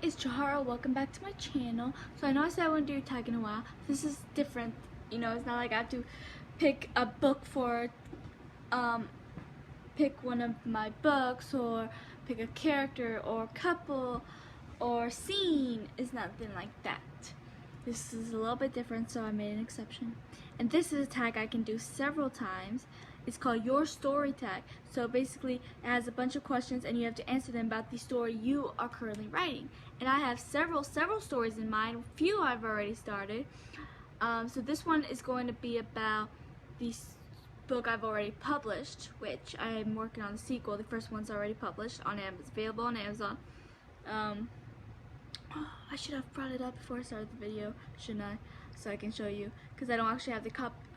it's Johara. Welcome back to my channel. So I know I said I wouldn't do a tag in a while. This is different. You know, it's not like I have to pick a book for, pick one of my books or pick a character or couple or scene. It's nothing like that. This is a little bit different, so I made an exception. And this is a tag I can do several times. It's called Your Story Tag. So basically, it has a bunch of questions and you have to answer them about the story you are currently writing. And I have several stories in mind. A few I've already started. So this one is going to be about the book I've already published, which I am working on the sequel. The first one's already published on Amazon. It's available on Amazon. I should have brought it up before I started the video, shouldn't I? So I can show you, because I don't actually have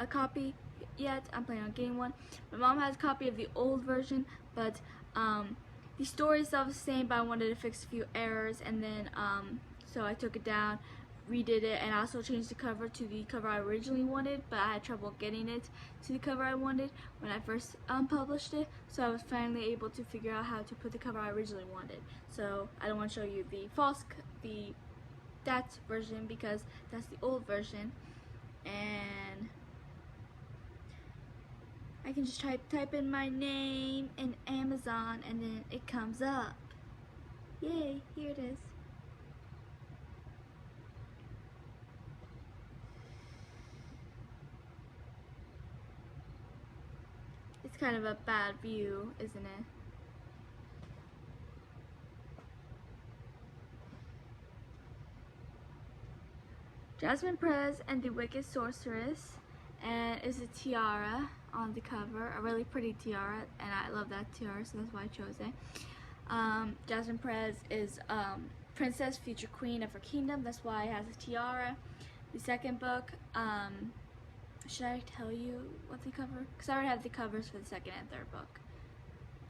a copy yet. I'm planning on getting one. My mom has a copy of the old version, but the story itself is the same, but I wanted to fix a few errors, and then so I took it down, redid it, and I also changed the cover to the cover I originally wanted, but I had trouble getting it to the cover I wanted when I first published it, so I was finally able to figure out how to put the cover I originally wanted. So I don't want to show you the that version, because that's the old version, and I can just type in my name in Amazon and then it comes up. Yay, here it is. It's kind of a bad view, isn't it? Jasmine, Perez, and the Wicked Sorceress, and it's a tiara on the cover, a really pretty tiara, and I love that tiara, so that's why I chose it. Jasmine Perez is princess, future queen of her kingdom, that's why it has a tiara. The second book, should I tell you what the cover? Because I already have the covers for the second and third book.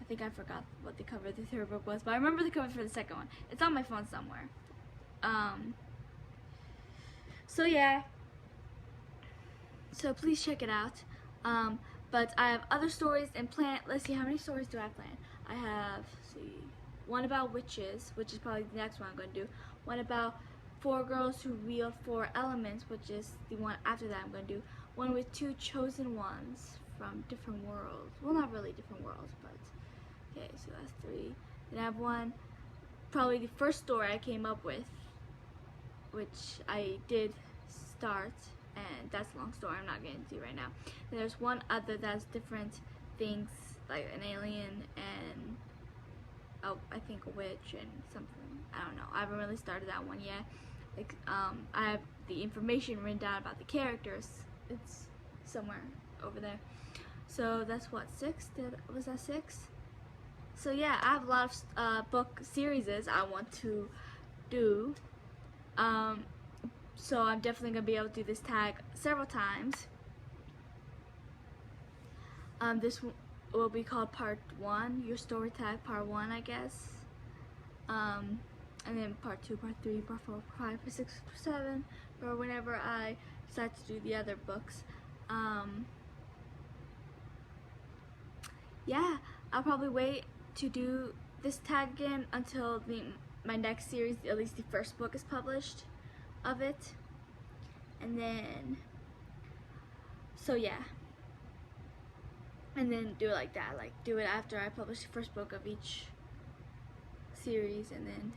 I think I forgot what the cover of the third book was, but I remember the cover for the second one. It's on my phone somewhere. So yeah, so please check it out. But I have other stories in plan. Let's see, how many stories do I plan? I have, one about witches, which is probably the next one I'm going to do. One about 4 girls who wield 4 elements, which is the one after that I'm going to do. One with 2 chosen ones from different worlds. Well, not really different worlds, but okay, so that's 3. Then I have one, probably the first story I came up with, which I did start, and that's a long story I'm not getting into right now. And there's one other that's different things, like an alien and I think a witch and something. I don't know. I haven't really started that one yet. Like, I have the information written down about the characters. It's somewhere over there. So that's what, 6? Was that 6? So yeah, I have a lot of book series I want to do. So I'm definitely going to be able to do this tag several times. This will be called part 1, your story tag part 1, I guess. And then part 2, part 3, part 4, part 5, part 6, part 7, or whenever I decide to do the other books. Yeah, I'll probably wait to do this tag again until my next series, at least the first book, is published of it. And then, so yeah, and then do it like that, like do it after I publish the first book of each series, and then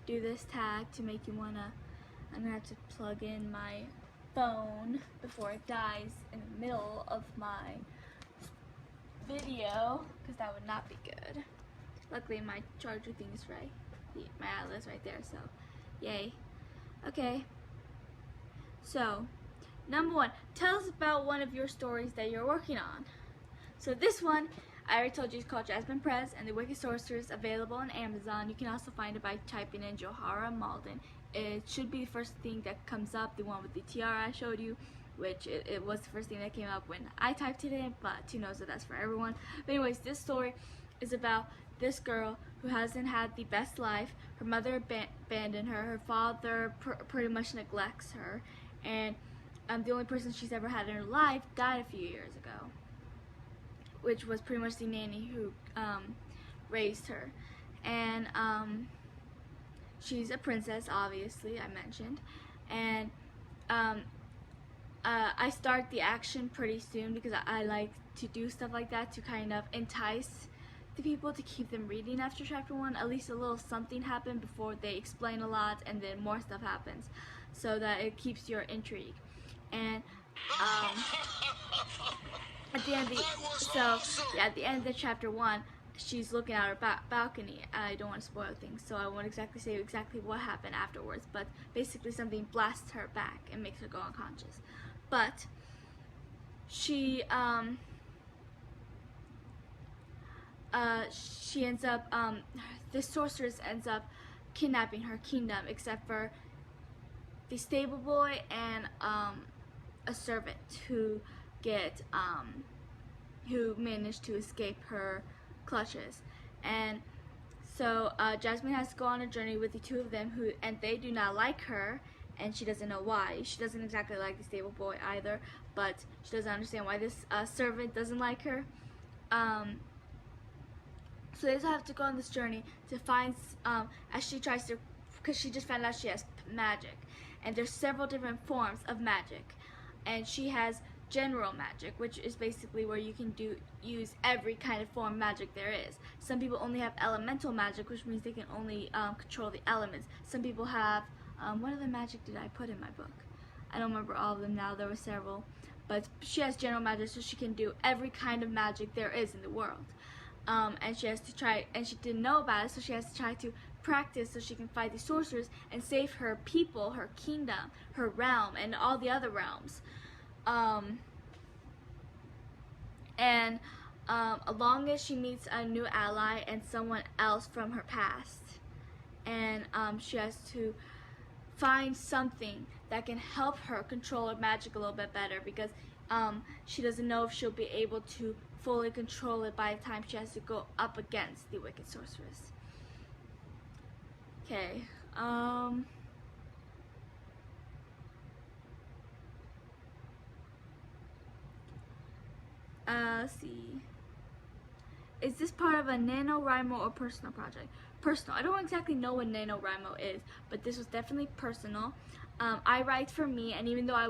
do this tag to make you wanna. I'm gonna have to plug in my phone before it dies in the middle of my video, because that would not be good. Luckily my charger thing is right, my outlet's right there, so yay. Okay, so number 1, tell us about one of your stories that you're working on. So this one, I already told you, it's called Jasmine, Perez, and the Wicked Sorceress, available on Amazon. You can also find it by typing in Johara Malden. It should be the first thing that comes up, the one with the tiara I showed you, which it was the first thing that came up when I typed it in, but who knows if that's for everyone. But anyways, this story is about this girl who hasn't had the best life. Her mother abandoned her, her father pretty much neglects her, and the only person she's ever had in her life died a few years ago, which was pretty much the nanny who raised her. And she's a princess, obviously, I mentioned, and I start the action pretty soon because I like to do stuff like that to kind of entice the people to keep them reading after chapter 1. At least a little something happened before they explain a lot and then more stuff happens, so that it keeps your intrigue. And at the end of at the end of chapter 1, she's looking out her balcony. I don't want to spoil things, so I won't exactly say exactly what happened afterwards, but basically something blasts her back and makes her go unconscious. But she ends up, the sorceress ends up kidnapping her kingdom, except for the stable boy and a servant who managed to escape her clutches. And so Jasmine has to go on a journey with the two of them, and they do not like her, and she doesn't know why. She doesn't exactly like the stable boy either, but she doesn't understand why this servant doesn't like her. So they just have to go on this journey to find, as she tries to, because she just found out she has magic, and there's several different forms of magic, and she has general magic, which is basically where you can use every kind of form of magic there is. Some people only have elemental magic, which means they can only control the elements. Some people have, what other magic did I put in my book? I don't remember all of them now, there were several. But she has general magic, so she can do every kind of magic there is in the world. And she has to try, and she didn't know about it, so she has to try to practice so she can fight the sorcerers and save her people, her kingdom, her realm, and all the other realms. Along as she meets a new ally and someone else from her past, and she has to find something that can help her control her magic a little bit better, because she doesn't know if she'll be able to fully control it by the time she has to go up against the wicked sorceress. Okay, let's see. Is this part of a NaNoWriMo or personal project? Personal. I don't exactly know what NaNoWriMo is, but this was definitely personal. I write for me, and even though I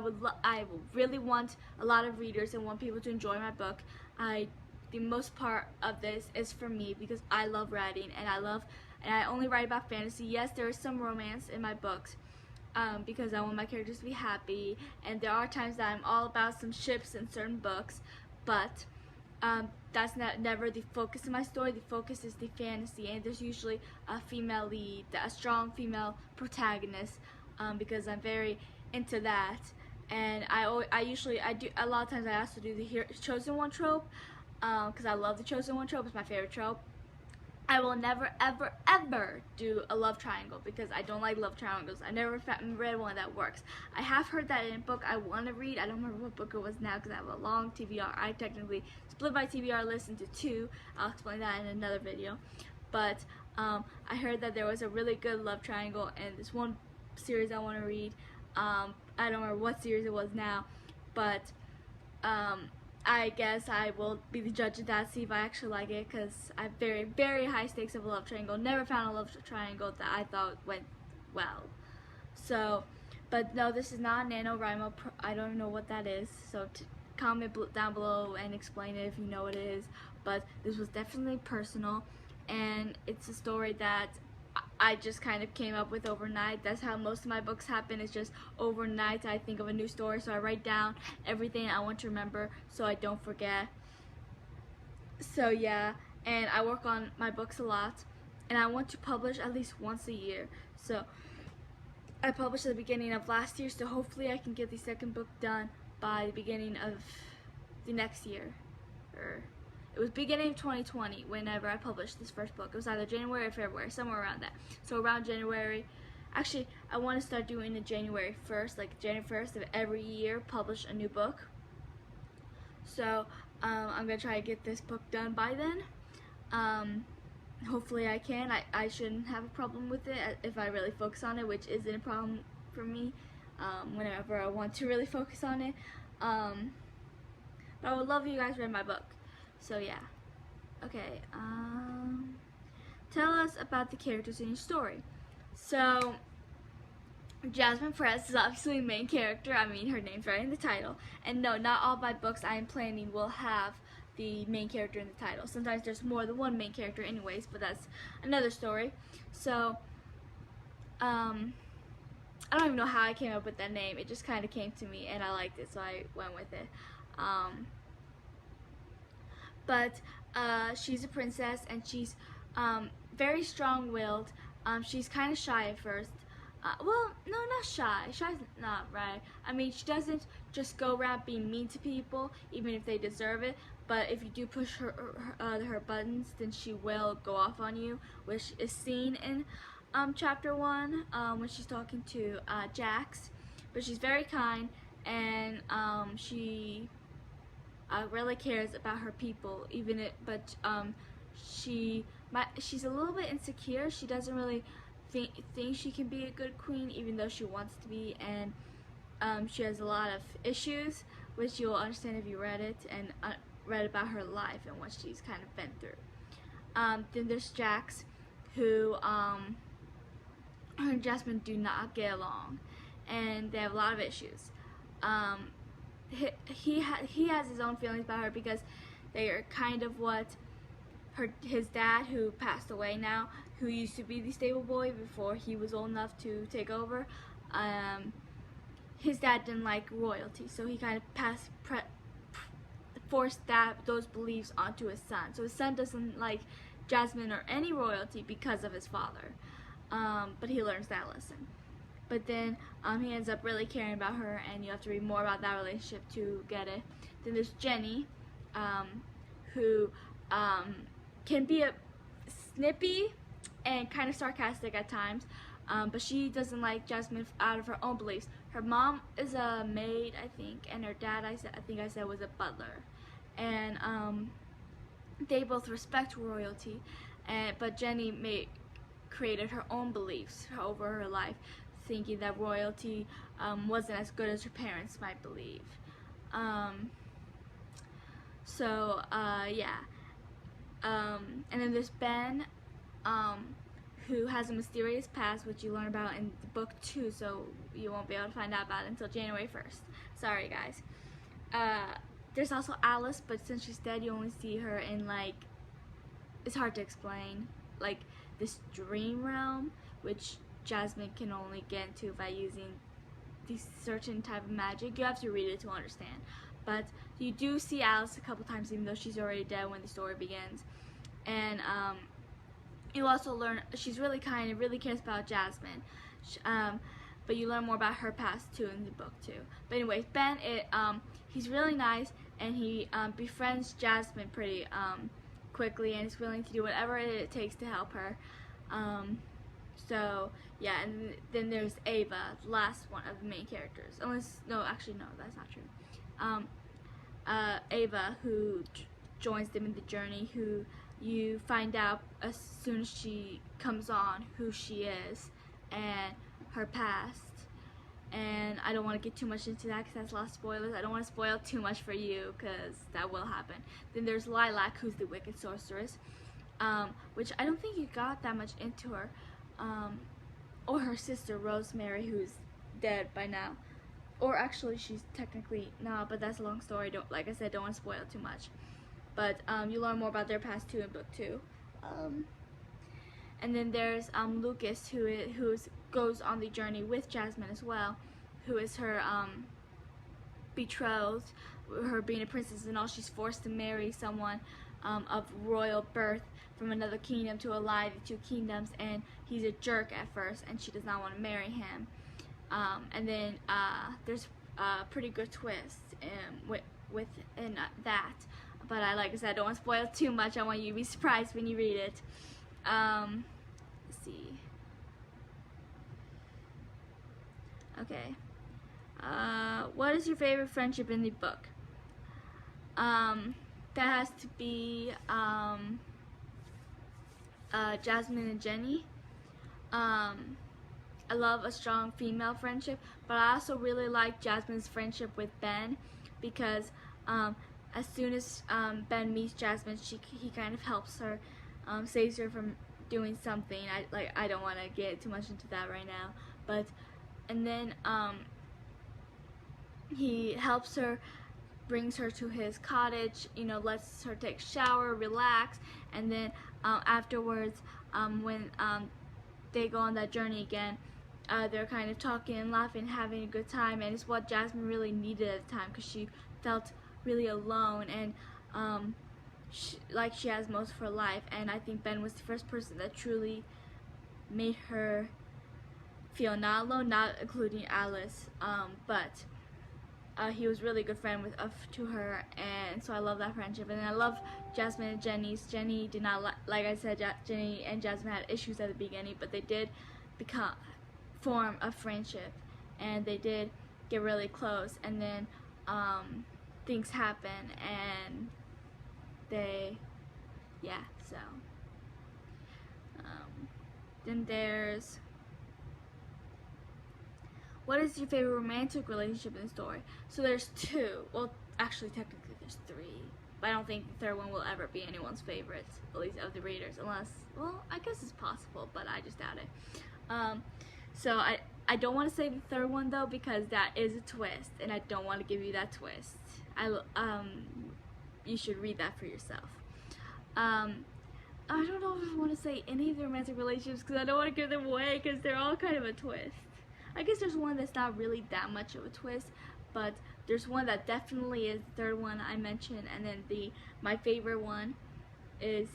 really want a lot of readers and want people to enjoy my book, the most part of this is for me because I love writing, and I only write about fantasy. Yes, there is some romance in my books, because I want my characters to be happy, and there are times that I'm all about some ships in certain books, but that's never the focus of my story. The focus is the fantasy, and there's usually a female lead, a strong female protagonist, because I'm very into that. And I do a lot of times. I also do the chosen one trope, because I love the chosen one trope. It's my favorite trope. I will never ever ever do a love triangle because I don't like love triangles. I never read one that works. I have heard that in a book I want to read. I don't remember what book it was now because I have a long TBR. I technically split my TBR list into 2. I'll explain that in another video. But I heard that there was a really good love triangle in this one series I want to read. I don't remember what series it was now, but I guess I will be the judge of that, see if I actually like it, because I have very, very high stakes of a love triangle. Never found a love triangle that I thought went well. So, but no, this is not NaNoWriMo. I don't know what that is, so comment down below and explain it if you know what it is. But this was definitely personal, and it's a story that I just kind of came up with overnight. That's how most of my books happen. It's just overnight I think of a new story, so I write down everything I want to remember so I don't forget. So yeah, and I work on my books a lot, and I want to publish at least once a year. So I published at the beginning of last year, so hopefully I can get the second book done by the beginning of the next year. It was beginning of 2020 whenever I published this first book. It was either January or February, somewhere around that. So around January, actually I want to start doing it January 1st, like January 1st of every year, publish a new book. So I'm going to try to get this book done by then. Hopefully I can. I shouldn't have a problem with it if I really focus on it, which isn't a problem for me whenever I want to really focus on it. But I would love you guys read my book. So yeah, okay, tell us about the characters in your story. So Jasmine Perez is obviously the main character. I mean, her name's right in the title. And no, not all my books I am planning will have the main character in the title. Sometimes there's more than one main character anyways, but that's another story. So, I don't even know how I came up with that name. It just kind of came to me and I liked it, so I went with it. But she's a princess and she's very strong-willed. She's kind of shy at first. Well, no, not shy. Shy's not right. I mean, she doesn't just go around being mean to people, even if they deserve it. But if you do push her buttons, then she will go off on you, which is seen in chapter 1 when she's talking to Jax. But she's very kind, and she really cares about her people. She's a little bit insecure. She doesn't really think she can be a good queen, even though she wants to be, and she has a lot of issues, which you'll understand if you read it and read about her life and what she's kind of been through. Then there's Jax, who her and Jasmine do not get along, and they have a lot of issues. He has his own feelings about her because they are kind of what his dad, who passed away now, who used to be the stable boy before he was old enough to take over. His dad didn't like royalty, so he kind of forced those beliefs onto his son. So his son doesn't like Jasmine or any royalty because of his father, but he learns that lesson. But then he ends up really caring about her, and you have to read more about that relationship to get it. Then there's Jenny, who can be a snippy and kind of sarcastic at times, but she doesn't like Jasmine out of her own beliefs. Her mom is a maid, I think, and her dad, I think I said, was a butler. And they both respect royalty, but Jenny created her own beliefs over her life, thinking that royalty wasn't as good as her parents might believe. Yeah. And then there's Ben, who has a mysterious past, which you learn about in the book 2, so you won't be able to find out about it until January 1st. Sorry, guys. There's also Alice, but since she's dead, you only see her in, like, it's hard to explain, like, this dream realm, which Jasmine can only get into by using this certain type of magic. You have to read it to understand. But you do see Alice a couple times, even though she's already dead when the story begins. And you also learn she's really kind and really cares about Jasmine. But you learn more about her past too in the book too. But anyways, Ben, he's really nice, and he befriends Jasmine pretty quickly, and is willing to do whatever it takes to help her. So yeah, and then there's Ava, the last one of the main characters. No, that's not true. Ava, who joins them in the journey, who you find out as soon as she comes on who she is and her past. And I don't want to get too much into that because that's a lot of spoilers. I don't want to spoil too much for you because that will happen. Then there's Lilac, who's the wicked sorceress, which I don't think you got that much into her. Or her sister Rosemary, who's dead by now. Or actually, she's technically not, but that's a long story. Like I said, don't want to spoil too much. But you learn more about their past too in book 2. And then there's Lucas, who goes on the journey with Jasmine as well, who is her betrothed, her being a princess and all. She's forced to marry someone of royal birth from another kingdom to ally the two kingdoms, and he's a jerk at first, and she does not want to marry him. And then there's a pretty good twist within that. But like I said, I don't want to spoil too much. I want you to be surprised when you read it. Let's see. Okay. What is your favorite friendship in the book? That has to be Jasmine and Jenny. I love a strong female friendship, but I also really like Jasmine's friendship with Ben, because as soon as Ben meets Jasmine, he kind of helps her, saves her from doing something. I don't want to get too much into that right now, but and then he helps her, brings her to his cottage, you know, lets her take a shower, relax, and then afterwards, when they go on that journey again, they're kind of talking and laughing, having a good time, and it's what Jasmine really needed at the time, because she felt really alone, and like she has most of her life. And I think Ben was the first person that truly made her feel not alone, not including Alice, but he was really a good friend to her, and so I love that friendship. And I love Jasmine and Jenny's. Jenny did not like I said, Jenny and Jasmine had issues at the beginning, but they did form a friendship, and they did get really close. And then things happen, and so then there's, what is your favorite romantic relationship in the story? So there's two. Well, actually, technically there's three. But I don't think the third one will ever be anyone's favorite, at least of the readers. Unless, well, I guess it's possible, but I just doubt it. So I don't want to say the third one, though, because that is a twist, and I don't want to give you that twist. You should read that for yourself. I don't know if I want to say any of the romantic relationships, because I don't want to give them away, because they're all kind of a twist. I guess there's one that's not really that much of a twist, but there's one that definitely is the third one I mentioned, and then my favorite one is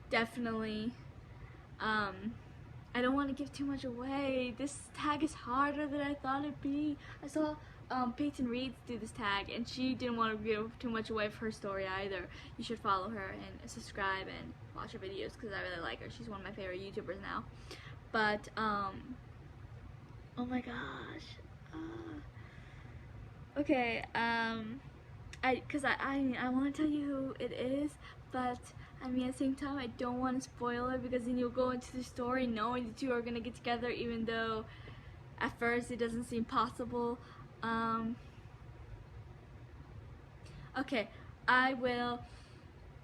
definitely, I don't want to give too much away. This tag is harder than I thought it'd be. I saw Peyton Reed do this tag, and she didn't want to give too much away of her story either. You should follow her and subscribe and watch her videos, because I really like her. She's one of my favorite YouTubers now. But oh my gosh. Okay, because I want to tell you who it is, but I mean, at the same time, I don't want to spoil it, because then you'll go into the story knowing the two are going to get together, even though at first it doesn't seem possible. Okay, I will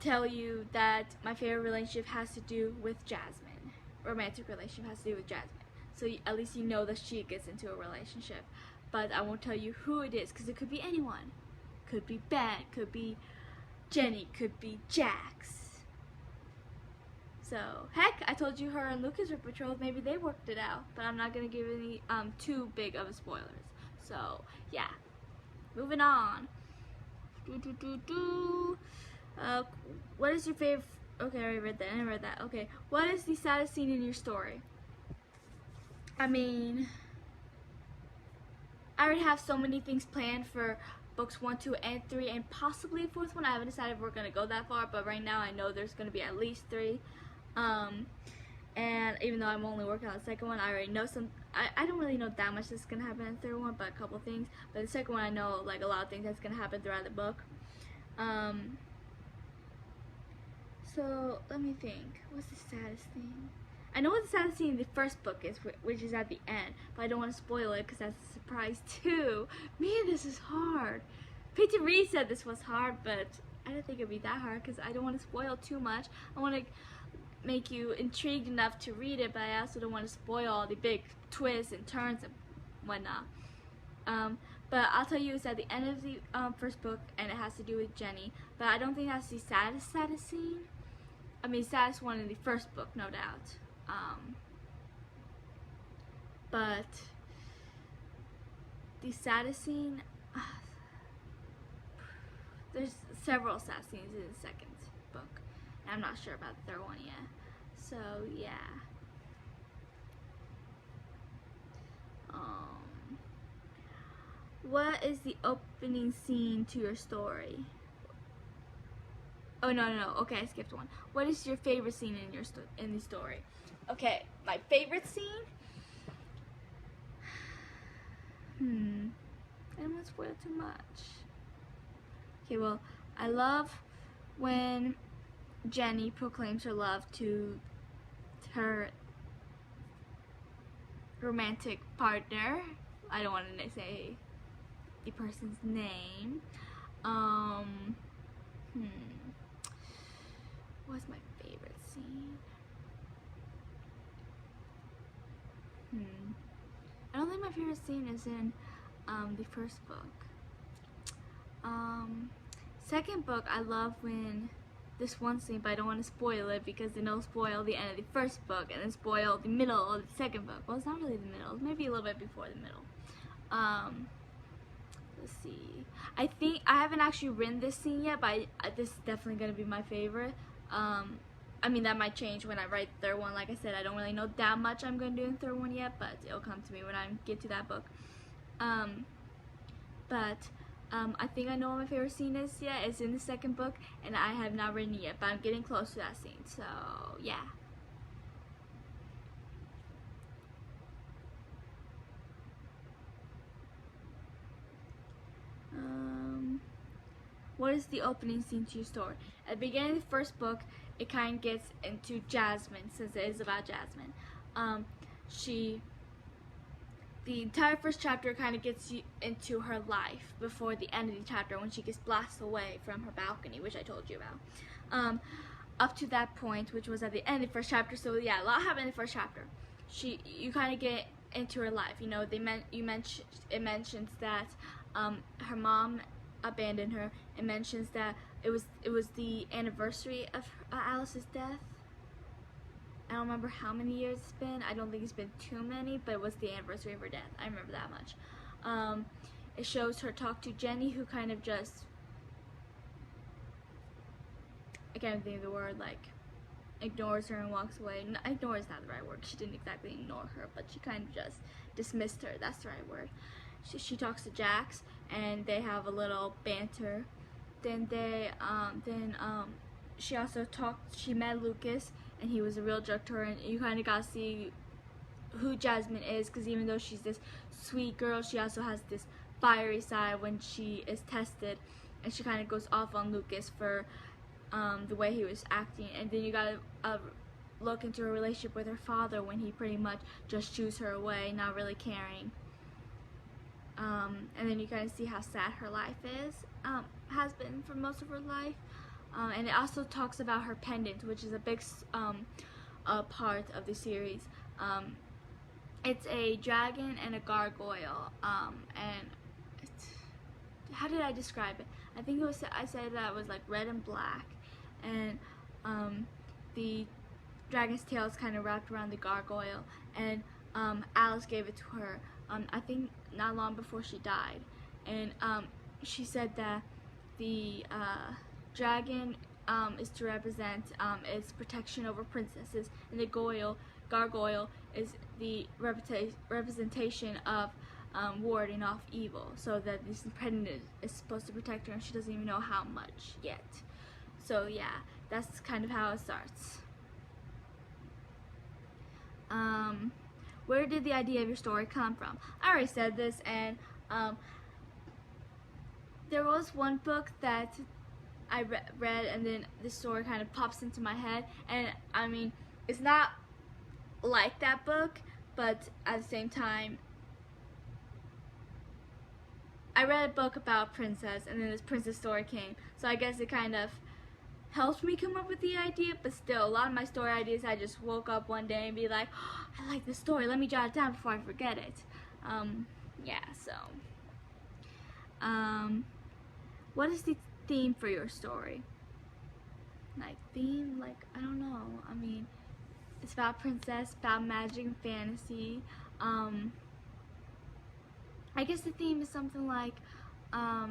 tell you that my favorite relationship has to do with Jasmine. Romantic relationship has to do with Jasmine. So at least you know that she gets into a relationship. But I won't tell you who it is, because it could be anyone. Could be Ben, could be Jenny, could be Jax. So, heck, I told you her and Lucas were betrothed. Maybe they worked it out. But I'm not going to give any too big of a spoilers. So, yeah. Moving on. What is your favorite... Okay, I already read that. Okay. What is the saddest scene in your story? I mean, I already have so many things planned for books 1, 2, and 3, and possibly a 4th one. I haven't decided if we're going to go that far, but right now I know there's going to be at least 3. And even though I'm only working on the second one, I already know I don't really know that much that's going to happen in the third one, but a couple things. But the second one, I know like a lot of things that's going to happen throughout the book. So let me think. What's the saddest thing? I know what the saddest scene in the first book is, which is at the end, but I don't want to spoil it because that's a surprise too. Man, this is hard. Peyton Reed said this was hard, but I don't think it'd be that hard because I don't want to spoil too much. I want to make you intrigued enough to read it, but I also don't want to spoil all the big twists and turns and whatnot. But I'll tell you, it's at the end of the first book, and it has to do with Jenny. But I don't think that's the saddest scene. I mean, saddest one in the first book, no doubt. But the saddest scene, there's several sad scenes in the second book, and I'm not sure about the third one yet. So yeah. What is the opening scene to your story? Oh no. Okay, I skipped one. What is your favorite scene in your in the story? Okay, my favorite scene. I don't want to spoil too much. Okay, well, I love when Jenny proclaims her love to her romantic partner. I don't want to say the person's name. What's my favorite scene? I don't think my favorite scene is in the first book. Second book, I love when this one scene, but I don't want to spoil it because then it'll spoil the end of the first book and then spoil the middle of the second book. Well, it's not really the middle, maybe a little bit before the middle. Let's see. I think I haven't actually written this scene yet, but this is definitely going to be my favorite. I mean, that might change when I write the third one. Like I said, I don't really know that much I'm going to do in the third one yet, but it'll come to me when I get to that book. I think I know what my favorite scene is yet. It's in the second book, and I have not written it yet, but I'm getting close to that scene, so yeah. What is the opening scene to your story? At the beginning of the first book, it kind of gets into Jasmine, since it is about Jasmine. The entire first chapter kind of gets you into her life before the end of the chapter when she gets blasted away from her balcony, which I told you about. Up to that point, which was at the end of the first chapter, so yeah, a lot happened in the first chapter. You kind of get into her life. You know, it mentions that her mom abandoned her. It mentions that it was the anniversary of Alice's death. I don't remember how many years it's been. I don't think it's been too many, but it was the anniversary of her death. I remember that much. It shows her talk to Jenny, who kind of just, I can't think of the word, like, ignores her and walks away. No, ignore is not the right word. She didn't exactly ignore her, but she kind of just dismissed her. That's the right word. She talks to Jax, and they have a little banter. Then she met Lucas, and he was a real jerk to her, and you kind of got to see who Jasmine is, because even though she's this sweet girl, she also has this fiery side when she is tested, and she kind of goes off on Lucas for the way he was acting. And then you got to look into her relationship with her father, when he pretty much just shoos her away, not really caring. And then you kind of see how sad her life has been for most of her life. And it also talks about her pendant, which is a big part of the series. It's a dragon and a gargoyle, and how did I describe it? I think I said that it was like red and black, and the dragon's tail is kind of wrapped around the gargoyle, and Alice gave it to her, I think not long before she died, and she said that the dragon is to represent its protection over princesses, and the gargoyle is the representation of warding off evil, so that this pendant is supposed to protect her, and she doesn't even know how much yet. So yeah, that's kind of how it starts. Where did the idea of your story come from? I already said this, and there was one book that I read, and then the story kind of pops into my head, and I mean, it's not like that book, but at the same time, I read a book about a princess, and then this princess story came, so I guess it kind of helped me come up with the idea. But still, a lot of my story ideas, I just woke up one day and be like, oh, I like this story, let me jot it down before I forget it. Yeah, so what is the theme for your story? Like, theme, like, I don't know, I mean, it's about princess, about magic and fantasy. I guess the theme is something like, I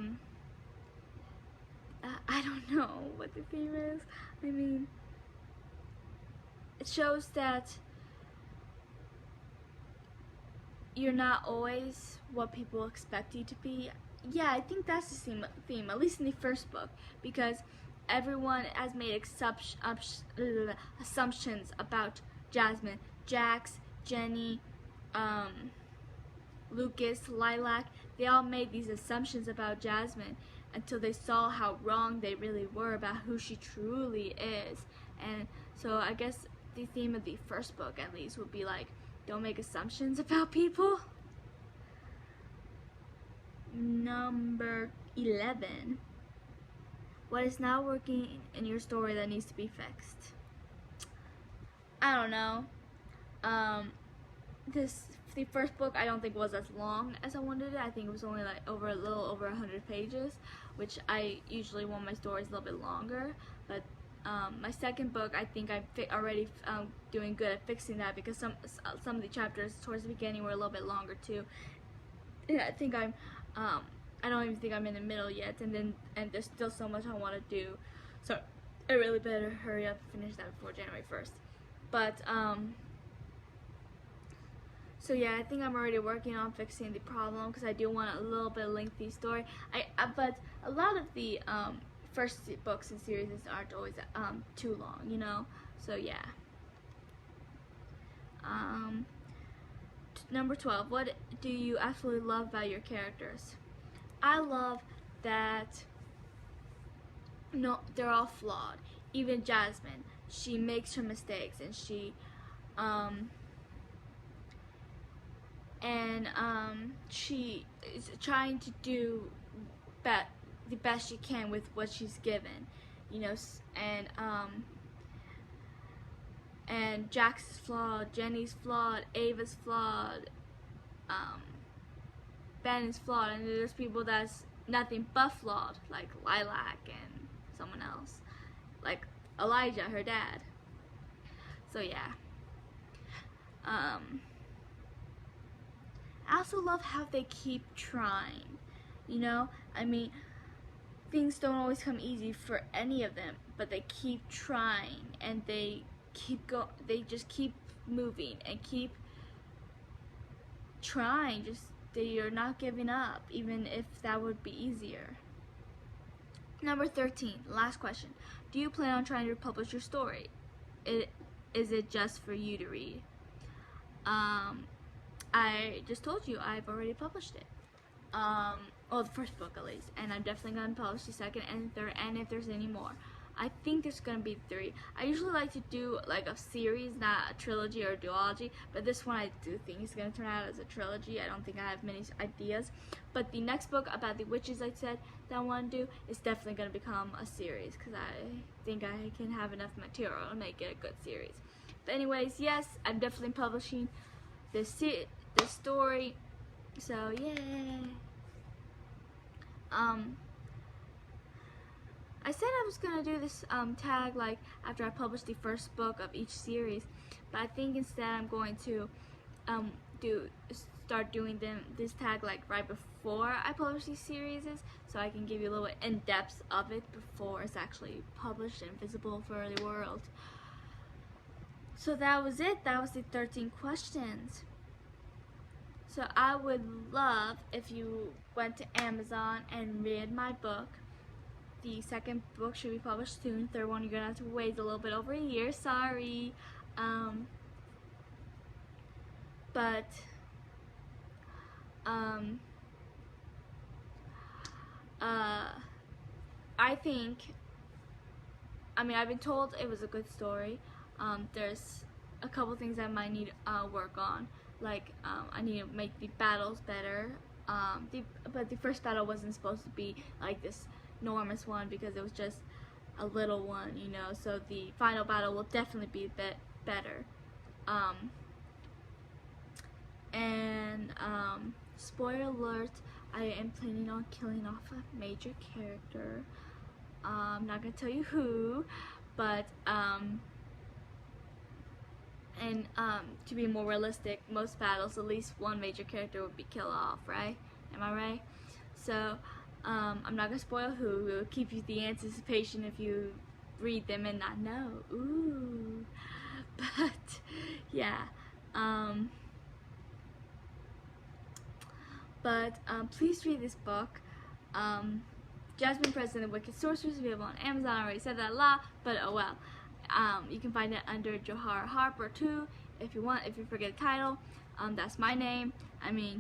don't know what the theme is. I mean, it shows that you're not always what people expect you to be. Yeah, I think that's the theme, at least in the first book, because everyone has made assumptions about Jasmine. Jax, Jenny, Lucas, Lilac, they all made these assumptions about Jasmine until they saw how wrong they really were about who she truly is. And so I guess the theme of the first book, at least, would be like, don't make assumptions about people. Number 11. What is not working in your story that needs to be fixed? I don't know. the first book I don't think was as long as I wanted it. I think it was only like a little over 100 pages, which I usually want my stories a little bit longer. But my second book, I think I'm already doing good at fixing that, because some of the chapters towards the beginning were a little bit longer too. And I think I don't even think I'm in the middle yet, and there's still so much I want to do, so I really better hurry up and finish that before January 1st. But so yeah, I think I'm already working on fixing the problem, because I do want a little bit lengthy story. But a lot of the first books and series aren't always too long, you know. So yeah. Number 12. What do you absolutely love about your characters? I love that they're all flawed. Even Jasmine, she makes her mistakes, and she is trying to do the best she can with what she's given, you know. And Jax is flawed, Jenny's flawed, Ava's flawed, Ben is flawed, and there's people that's nothing but flawed, like Lilac and someone else, like Elijah, her dad. So yeah. I also love how they keep trying, you know. I mean, things don't always come easy for any of them, but they keep trying, and they just keep moving and keep trying. They are not giving up, even if that would be easier. Number 13, last question. Do you plan on trying to publish your story? Is it just for you to read? I just told you I've already published it. Well, the first book at least, and I'm definitely going to publish the second and third, and if there's any more. I think there's going to be 3. I usually like to do like a series, not a trilogy or a duology, but this one I do think is going to turn out as a trilogy. I don't think I have many ideas, but the next book about the witches I said that I want to do is definitely going to become a series, because I think I can have enough material to make it a good series. But anyways, yes, I'm definitely publishing this story, so yay. I said I was gonna do this tag like after I publish the first book of each series, but I think instead I'm going to start doing this tag like right before I publish these series, so I can give you a little in-depth of it before it's actually published and visible for the world. So that was it. That was the 13 questions. So I would love if you went to Amazon and read my book. The second book should be published soon. Third one, you're gonna have to wait a little bit over a year. Sorry. I think, I've been told it was a good story. There's a couple things I might need work on. Like, I need to make the battles better. But the first battle wasn't supposed to be like this enormous one, because it was just a little one, you know. So the final battle will definitely be a bit better. Spoiler alert, I am planning on killing off a major character. I'm not gonna tell you who, but to be more realistic, most battles at least one major character would be killed off, right? Am I right? So I'm not gonna spoil who. It will keep you the anticipation if you read them and not know. Ooh. But yeah. Please read this book. Jasmine, Perez, and the Wicked Sorceress, available on Amazon. I already said that a lot, but oh well. You can find it under Johara Harper 2 if you want. If you forget the title, that's my name.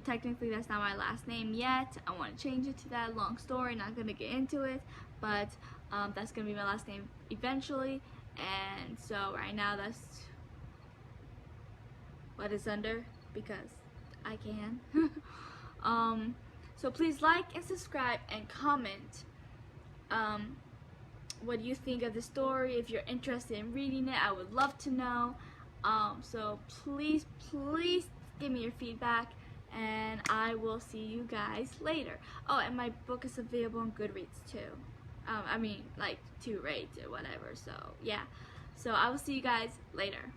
Technically that's not my last name yet. I want to change it to that. Long story, not gonna get into it, but that's gonna be my last name eventually. And so right now that's what it's under, because I can. So please like and subscribe and comment what you think of the story. If you're interested in reading it, I would love to know. So please give me your feedback, and I will see you guys later. Oh, and my book is available on Goodreads too. I mean, like, to rate or whatever. So yeah. So I will see you guys later.